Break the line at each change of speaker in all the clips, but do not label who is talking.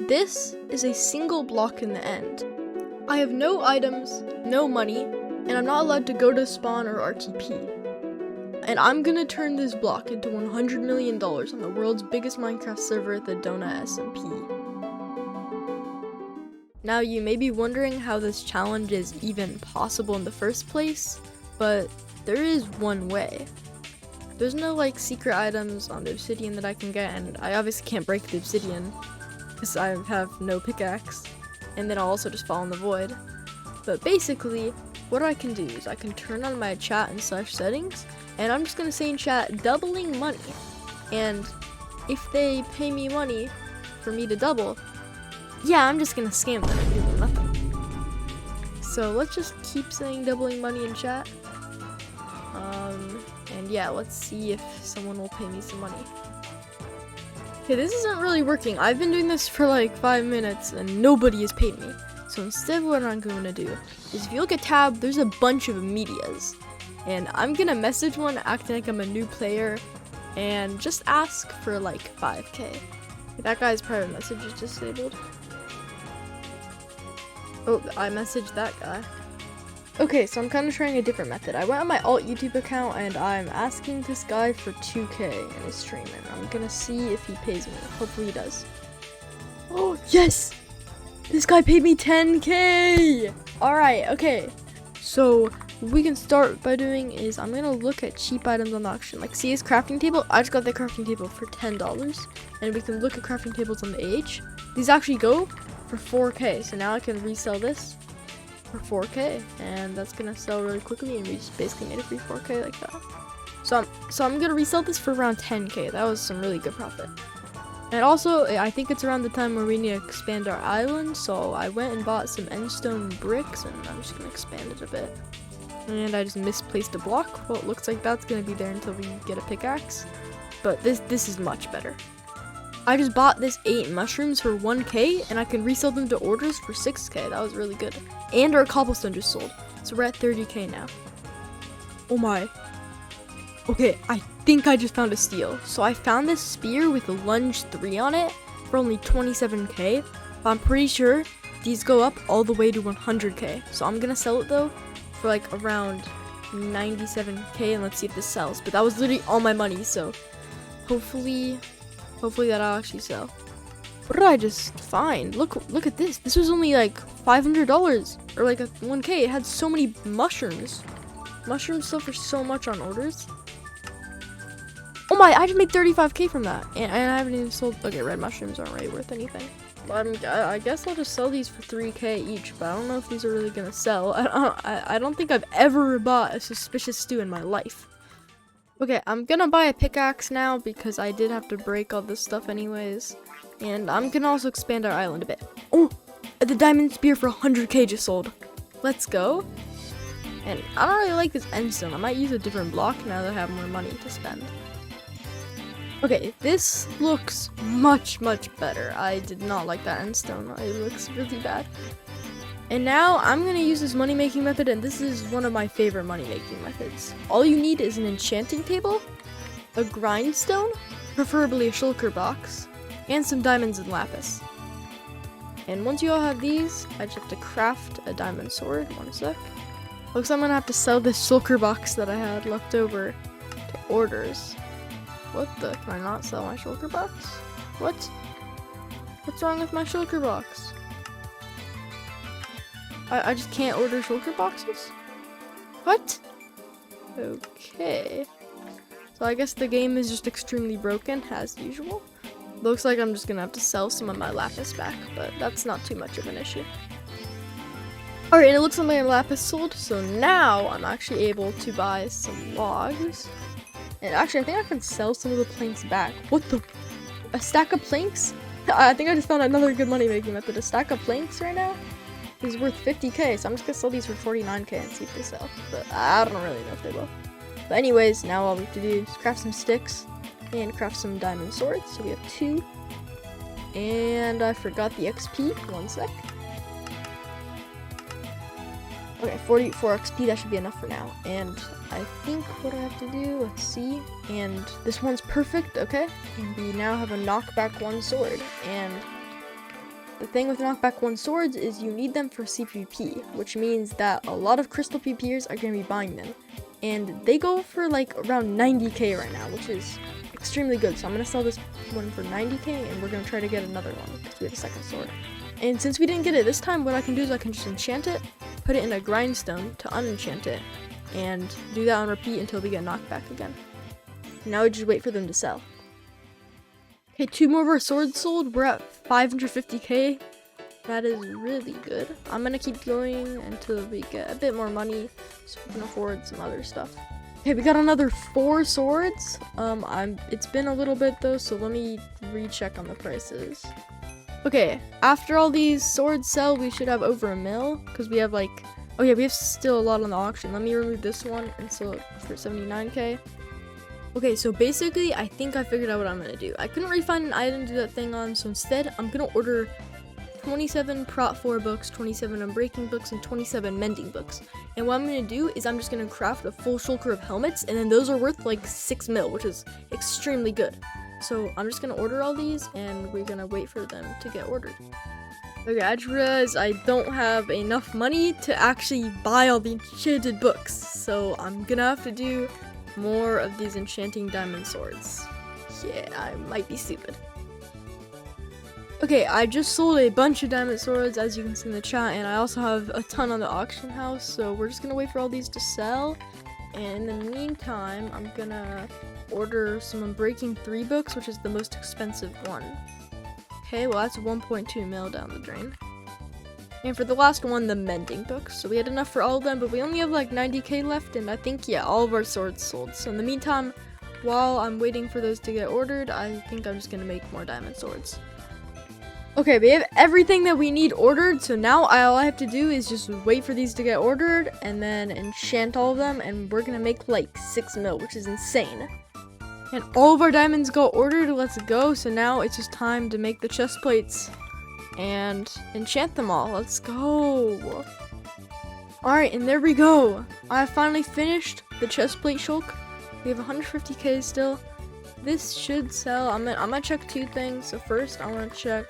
This is a single block in the end. I have no items, no money, and I'm not allowed to go to spawn or RTP. And I'm gonna turn this block into $100 million on the world's biggest Minecraft server, the Donut SMP. Now you may be wondering how this challenge is even possible in the first place, but there is one way. There's no like secret items on the obsidian that I can get, and I obviously can't break the obsidian because I have no pickaxe, and then I'll also just fall in the void. But basically, what I can do is I can turn on my chat and slash settings, and I'm just gonna say in chat, doubling money. And if they pay me money for me to double, yeah, I'm just gonna scam them and give them nothing. So let's just keep saying doubling money in chat. And yeah, let's see if someone will pay me some money. Okay, this isn't really working. I've been doing this for like 5 minutes and nobody has paid me. So instead what I'm going to do is, if you look at tab, there's a bunch of medias. And I'm gonna message one acting like I'm a new player and just ask for like 5k. That guy's private message is disabled. Oh, I messaged that guy. Okay, so I'm kind of trying a different method. I went on my alt YouTube account and I'm asking this guy for 2k in his stream, and I'm gonna see if he pays me. Hopefully he does. Oh, yes! This guy paid me 10k! Alright, okay. So what we can start by doing is I'm gonna look at cheap items on the auction. Like, see his crafting table? I just got the crafting table for $10. And we can look at crafting tables on the AH. These actually go for 4k. So now I can resell this for 4k, and that's gonna sell really quickly, and we just basically made a free 4k like that. So I'm gonna resell this for around 10k. That was some really good profit. And also, I think it's around the time where we need to expand our island, so I went and bought some endstone bricks, and I'm just gonna expand it a bit. And I just misplaced a block. Well, it looks like that's gonna be there until we get a pickaxe, but this is much better. I just bought this 8 mushrooms for 1k, and I can resell them to orders for 6k. That was really good. And our cobblestone just sold, so we're at 30k now. Oh my. Okay, I think I just found a steal. So I found this spear with a lunge 3 on it for only 27k, but I'm pretty sure these go up all the way to 100k. So I'm gonna sell it though for like around 97k, and let's see if this sells. But that was literally all my money, so hopefully that'll actually sell. What did I just find? Look at this. This was only like $500 or like a 1k. It had so many mushrooms. Mushrooms sell for so much on orders. Oh my, I just made 35k from that. And I haven't even sold. Okay, red mushrooms aren't really worth anything. I guess I'll just sell these for 3k each, but I don't know if these are really gonna sell. I don't think I've ever bought a suspicious stew in my life. Okay, I'm gonna buy a pickaxe now because I did have to break all this stuff anyways. And I'm gonna also expand our island a bit. Oh, the diamond spear for 100k just sold. Let's go. And I don't really like this endstone. I might use a different block now that I have more money to spend. Okay, this looks much better. I did not like that endstone. It looks really bad. And now I'm gonna use this money making method, and this is one of my favorite money making methods. All you need is an enchanting table, a grindstone, preferably a shulker box, and some diamonds and lapis. And once you all have these, I just have to craft a diamond sword. One sec. Looks like I'm gonna have to sell this shulker box that I had left over to orders. What the? Can I not sell my shulker box? What? What's wrong with my shulker box? I just can't order shulker boxes? What? Okay. So I guess the game is just extremely broken, as usual. Looks like I'm just gonna have to sell some of my lapis back, but that's not too much of an issue. Alright, and it looks like my lapis sold, so now I'm actually able to buy some logs. And actually, I think I can sell some of the planks back. What the? A stack of planks? I think I just found another good money making method. A stack of planks right now is worth 50k, so I'm just gonna sell these for 49k and see if they sell. But I don't really know if they will. But anyways, now all we have to do is craft some sticks and craft some diamond swords. So we have 2. And I forgot the XP. One sec. Okay, 44 XP, that should be enough for now. And I think what I have to do, let's see. And this one's perfect, okay? And we now have a knockback 1 sword. And the thing with knockback 1 swords is you need them for CPP, which means that a lot of crystal PPers are going to be buying them. And they go for like around 90k right now, which is extremely good. So I'm going to sell this one for 90k, and we're going to try to get another one because we have a second sword. And since we didn't get it this time, what I can do is I can just enchant it, put it in a grindstone to unenchant it, and do that on repeat until we get knockback again. Now we just wait for them to sell. Okay, 2 more of our swords sold. We're at 550k. That is really good. I'm gonna keep going until we get a bit more money so we can afford some other stuff. Okay, we got another 4 swords. It's been a little bit though, so let me recheck on the prices. Okay, after all these swords sell, we should have over 1 mil because we have like, oh yeah, we have still a lot on the auction. Let me remove this one and sell it for 79k. Okay, so basically, I think I figured out what I'm gonna do. I couldn't really find an item to do that thing on, so instead, I'm gonna order 27 Prot 4 books, 27 Unbreaking books, and 27 Mending books. And what I'm gonna do is I'm just gonna craft a full shulker of helmets, and then those are worth like 6 mil, which is extremely good. So I'm just gonna order all these, and we're gonna wait for them to get ordered. Okay, I just realized I don't have enough money to actually buy all the enchanted books, so I'm gonna have to do more of these enchanting diamond swords. Yeah, I might be stupid. Okay, I just sold a bunch of diamond swords, as you can see in the chat, and I also have a ton on the auction house, so we're just gonna wait for all these to sell. And in the meantime, I'm gonna order some Unbreaking 3 books, which is the most expensive one. Okay, well that's 1.2 mil down the drain. And for the last one, the Mending books. So we had enough for all of them, but we only have like 90k left, and I think, yeah, all of our swords sold. So in the meantime, while I'm waiting for those to get ordered, I think I'm just gonna make more diamond swords. Okay, we have everything that we need ordered, so now all I have to do is just wait for these to get ordered, and then enchant all of them, and we're gonna make like 6 mil, which is insane. And all of our diamonds got ordered, let's go. So now it's just time to make the chest plates and enchant them all. Let's go. Alright, and there we go. I finally finished the chestplate shulk. We have 150k still. This should sell. I'm gonna check 2 things. So first I want to check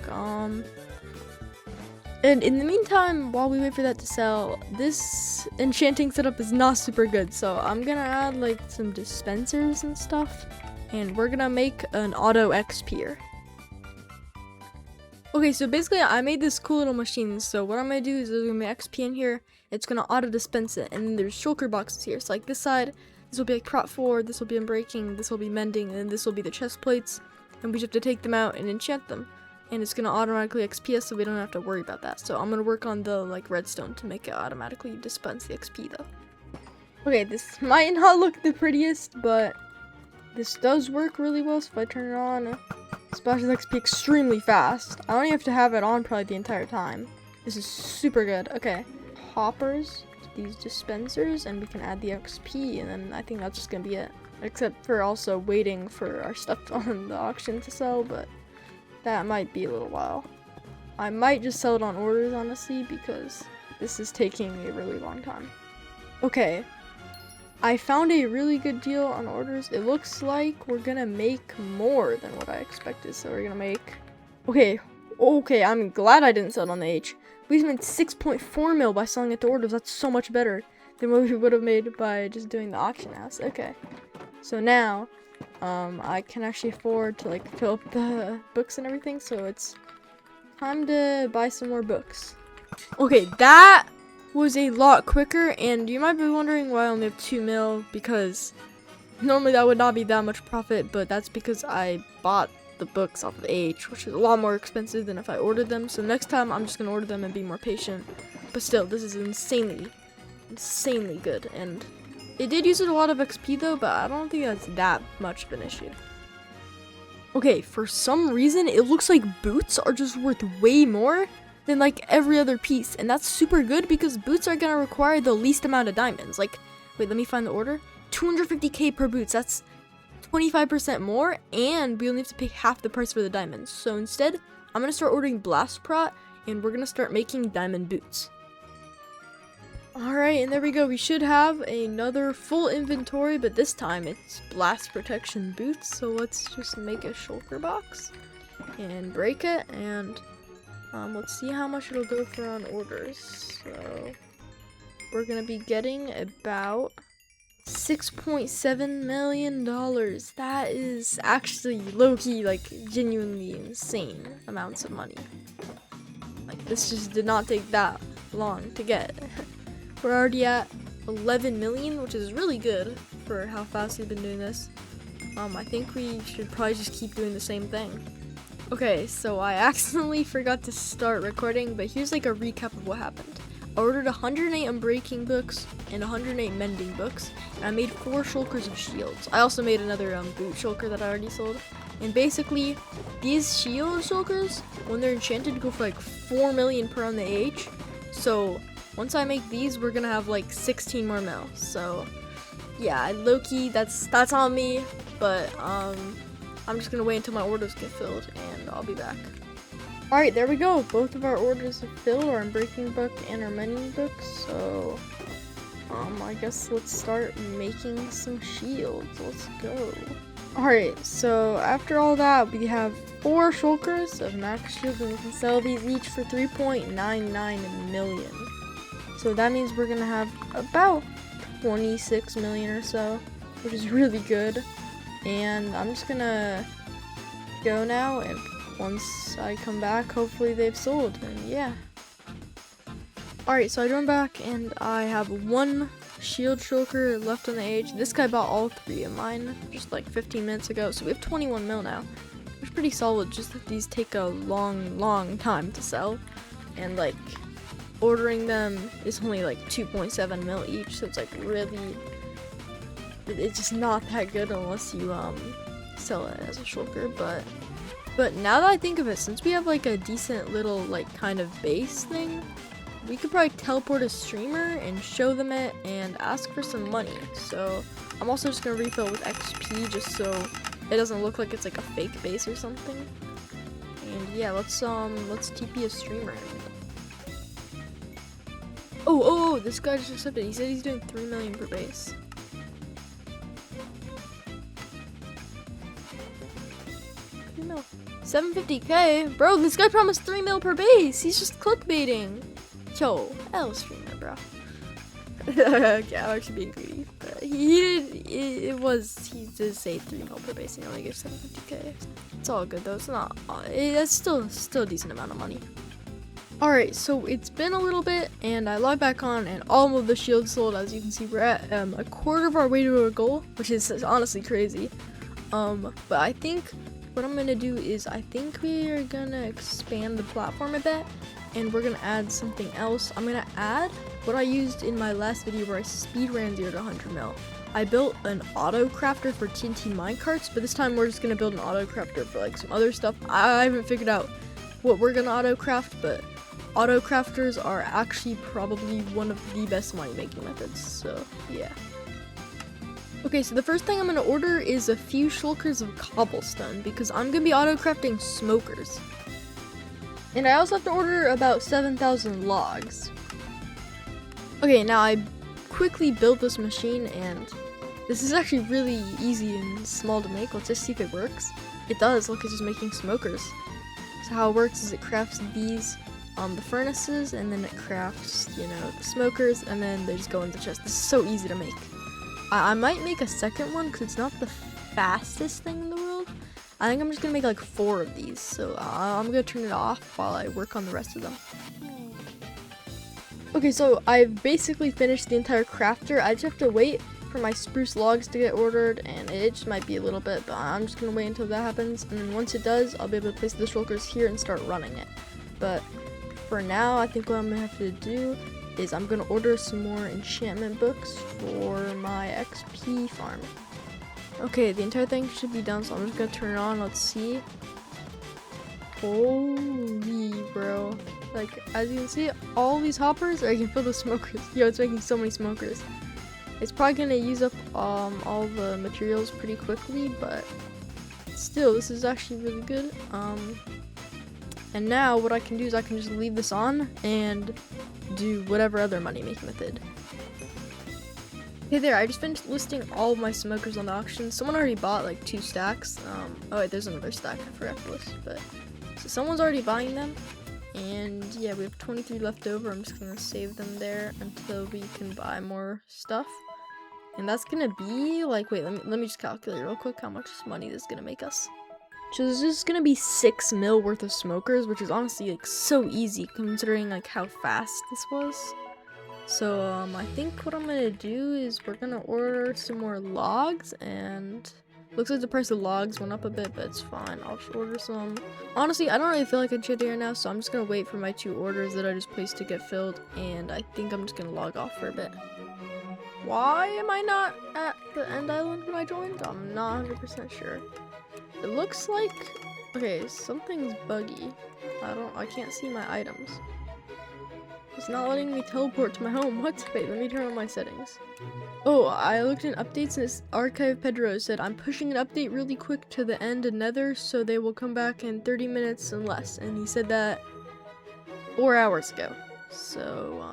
and in the meantime, while we wait for that to sell, this enchanting setup is not super good. So I'm gonna add like some dispensers and stuff, and we're gonna make an auto XP'er. Okay, so basically I made this cool little machine. So what I'm gonna do is there's gonna be XP in here. It's gonna auto dispense it, and then there's shulker boxes here. So like this side, this will be like Prot 4, this will be Unbreaking, this will be Mending, and then this will be the chest plates. And we just have to take them out and enchant them. And it's gonna automatically XP us, so we don't have to worry about that. So I'm gonna work on the like redstone to make it automatically dispense the XP though. Okay, this might not look the prettiest, but this does work really well. So if I turn it on, splashes XP extremely fast. I don't even have to have it on probably the entire time. This is super good. Okay, hoppers, these dispensers, and we can add the XP, and then I think that's just gonna be it. Except for also waiting for our stuff on the auction to sell, but that might be a little while. I might just sell it on orders, honestly, because this is taking a really long time. Okay, I found a really good deal on orders. It looks like we're gonna make more than what I expected. So we're gonna make, okay, I'm glad I didn't sell it on the H. We just made 6.4 mil by selling it to orders. That's so much better than what we would have made by just doing the auction house. Okay, so now I can actually afford to like fill up the books and everything, so it's time to buy some more books. Okay, that was a lot quicker, and you might be wondering why I only have 2 mil, because normally that would not be that much profit, but that's because I bought the books off of H, which is a lot more expensive than if I ordered them. So next time I'm just gonna order them and be more patient. But still, this is insanely good, and it did use a lot of XP though, but I don't think that's that much of an issue. Okay, for some reason it looks like boots are just worth way more than like every other piece, and that's super good because boots are gonna require the least amount of diamonds. Like, wait, let me find the order. 250k per boots. That's 25% more, and we only have to pay half the price for the diamonds. So instead, I'm gonna start ordering blast prot, and we're gonna start making diamond boots. Alright, and there we go. We should have another full inventory, but this time it's blast protection boots. So let's just make a shulker box and break it, and Let's see how much it'll go for on orders. So we're gonna be getting about $6.7 million. That is actually low-key, like, genuinely insane amounts of money. Like, this just did not take that long to get. We're already at 11 million, which is really good for how fast we've been doing this. I think we should probably just keep doing the same thing. Okay, so I accidentally forgot to start recording, but here's like a recap of what happened. I ordered 108 unbreaking books and 108 mending books, and I made 4 shulkers of shields. I also made another boot shulker that I already sold. And basically, these shield shulkers, when they're enchanted, go for like 4 million per on the age. So once I make these, we're gonna have like 16 more mil. So yeah, low-key, that's on me. But I'm just gonna wait until my orders get filled, and I'll be back. Alright, there we go. Both of our orders have filled, our unbreaking book and our mending book. So I guess let's start making some shields. Let's go. Alright, so after all that, we have 4 shulkers of max shields, and we can sell these each for 3.99 million. So that means we're gonna have about 26 million or so, which is really good. And I'm just gonna go now, and once I come back, hopefully they've sold, and yeah. Alright, so I joined back, and I have 1 shield shulker left on the age. This guy bought all 3 of mine just like 15 minutes ago, so we have 21 mil now. It's pretty solid, just that these take a long time to sell, and like ordering them is only like 2.7 mil each, so it's like really, it's just not that good unless you sell it as a shulker. But now that I think of it, since we have like a decent little like kind of base thing, we could probably teleport a streamer and show them it and ask for some money. So I'm also just gonna refill with XP just so it doesn't look like it's like a fake base or something. And yeah, let's TP a streamer. Oh, this guy just accepted. He said he's doing 3 million per base. No. 750k? Bro, this guy promised 3 mil per base. He's just clickbaiting. Yo, L streamer, bro. Okay, I'm actually being greedy. But he did say 3 mil per base and he only gives 750k. It's all good though. It's not, it's still a decent amount of money. Alright, so it's been a little bit, and I logged back on, and all of the shields sold. As you can see, we're at a quarter of our way to our goal, which is honestly crazy. But I think what I'm gonna do is I think we are gonna expand the platform a bit, and we're gonna add something else. I'm gonna add what I used in my last video where I speed ran 0 to 100 mil. I built an auto crafter for TNT minecarts, but this time we're just gonna build an auto crafter for like some other stuff. I haven't figured out what we're gonna auto craft, but auto crafters are actually probably one of the best money making methods, so yeah. Okay, so the first thing I'm gonna order is a few shulkers of cobblestone because I'm gonna be auto crafting smokers. And I also have to order about 7,000 logs. Okay, now I quickly built this machine, and this is actually really easy and small to make. Let's just see if it works. It does. Look, it's just making smokers. So how it works is it crafts these the furnaces, and then it crafts, you know, the smokers, and then they just go in the chest. This is so easy to make. I might make a second one because it's not the fastest thing in the world. I think I'm just gonna make like 4 of these, so I'm gonna turn it off while I work on the rest of them. Okay, so I've basically finished the entire crafter. I just have to wait for my spruce logs to get ordered, and it just might be a little bit, but I'm just gonna wait until that happens, and then once it does, I'll be able to place the shulkers here and start running it. But for now, I think what I'm gonna have to do is I'm gonna order some more enchantment books for my XP farm. Okay, the entire thing should be done, so I'm just gonna turn it on. Let's see. Holy bro. Like, as you can see, all these hoppers are filled with smokers. Yo, it's making so many smokers. It's probably gonna use up all the materials pretty quickly, but still, this is actually really good. And now what I can do is I can just leave this on and do whatever other money making method. Hey there, I just finished listing all of my smokers on the auction. Someone already bought like 2 stacks. Oh wait, there's another stack I forgot to list, but so someone's already buying them. And yeah, we have 23 left over. I'm just gonna save them there until we can buy more stuff. And that's gonna be like, wait, let me just calculate real quick how much money this is gonna make us. So this is gonna be 6 mil worth of smokers, which is honestly like so easy considering like how fast this was. So I think what I'm gonna do is we're gonna order some more logs, and looks like the price of logs went up a bit, but it's fine. I'll just order some. Honestly, I don't really feel like enchanting right now, so I'm just gonna wait for my 2 orders that I just placed to get filled, and I think I'm just gonna log off for a bit. Why am I not at the end island when I joined? I'm not 100% sure. It looks like, okay, something's buggy. I can't see my items. It's not letting me teleport to my home. What? Wait, let me turn on my settings. Oh, I looked in updates and this archive Pedro said, I'm pushing an update really quick to the end of Nether, so they will come back in 30 minutes and less. And he said that 4 hours ago. So,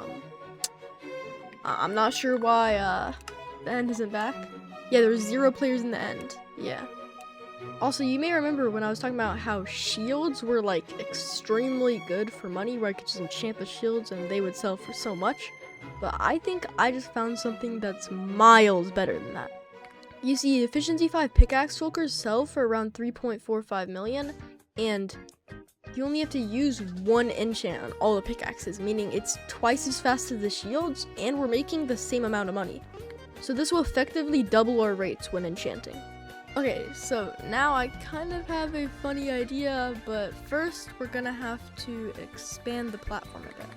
I'm not sure why, the end isn't back. Yeah, there was 0 players in the end. Yeah. Also, you may remember when I was talking about how shields were like extremely good for money, where I could just enchant the shields and they would sell for so much. But I think I just found something that's miles better than that. You see, efficiency 5 pickaxe shulkers sell for around 3.45 million, and you only have to use 1 enchant on all the pickaxes, meaning it's twice as fast as the shields, and we're making the same amount of money. So this will effectively double our rates when enchanting. Okay, so now I kind of have a funny idea, but first we're gonna have to expand the platform a bit.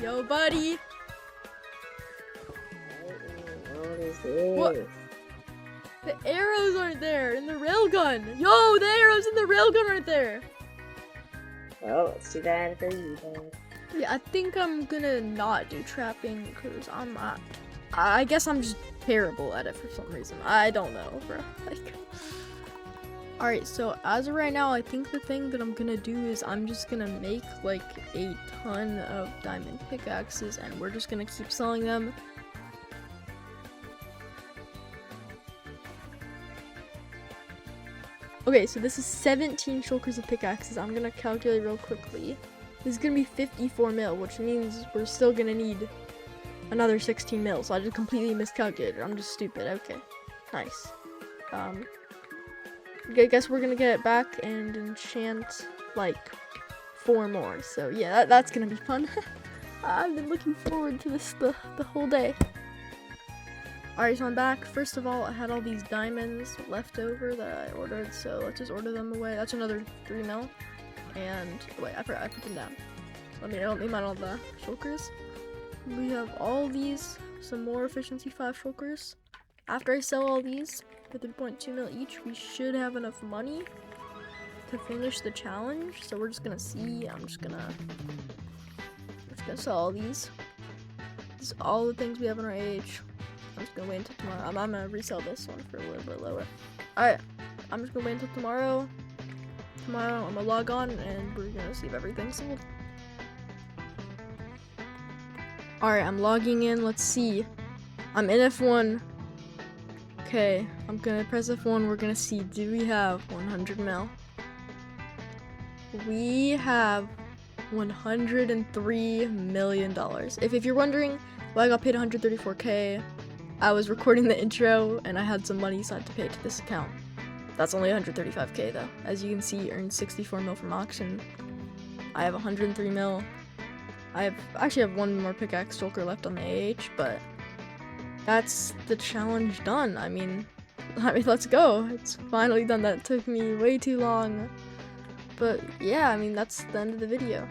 Yo, buddy! What? The arrows aren't there in the railgun. Yo, the arrows in the railgun aren't there.
Well, it's too bad for you, then.
Yeah, I think I'm gonna not do trapping because I guess I'm just terrible at it for some reason. I don't know, bro. Like, alright, so as of right now, I think the thing that I'm gonna do is I'm just gonna make like a ton of diamond pickaxes, and we're just gonna keep selling them. Okay, so this is 17 shulkers of pickaxes. I'm gonna calculate real quickly. This is gonna be 54 mil, which means we're still gonna need another 16 mil. So I just completely miscalculated. I'm just stupid. Okay, nice. I guess we're gonna get back and enchant like 4 more. So yeah, that's gonna be fun. I've been looking forward to this the whole day. Alright, so I'm back. First of all, I had all these diamonds left over that I ordered, so let's just order them away. That's another 3 mil. And wait, I put them down. I don't need all the shulkers. We have all these, some more efficiency 5 shulkers. After I sell all these for 3.2 mil each, we should have enough money to finish the challenge. So we're just gonna see. I'm just gonna sell all these. This is all the things we have in our age. I'm just gonna wait until tomorrow. I'm gonna resell this one for a little bit lower. Alright, I'm just gonna wait until tomorrow. Tomorrow I'm gonna log on and we're gonna see if everything's sold. Alright, I'm logging in. Let's see. I'm in F1. Okay, I'm gonna press F1. We're gonna see, do we have 100 mil? We have $103 million. If you're wondering why I got paid 134k, I was recording the intro and I had some money aside to pay to this account. That's only 135k though. As you can see, earned 64 mil from auction. I have 103 mil. I actually have 1 more pickaxe shulker left on the AH, but that's the challenge done. I mean, let's go. It's finally done. That took me way too long. But yeah, I mean, that's the end of the video.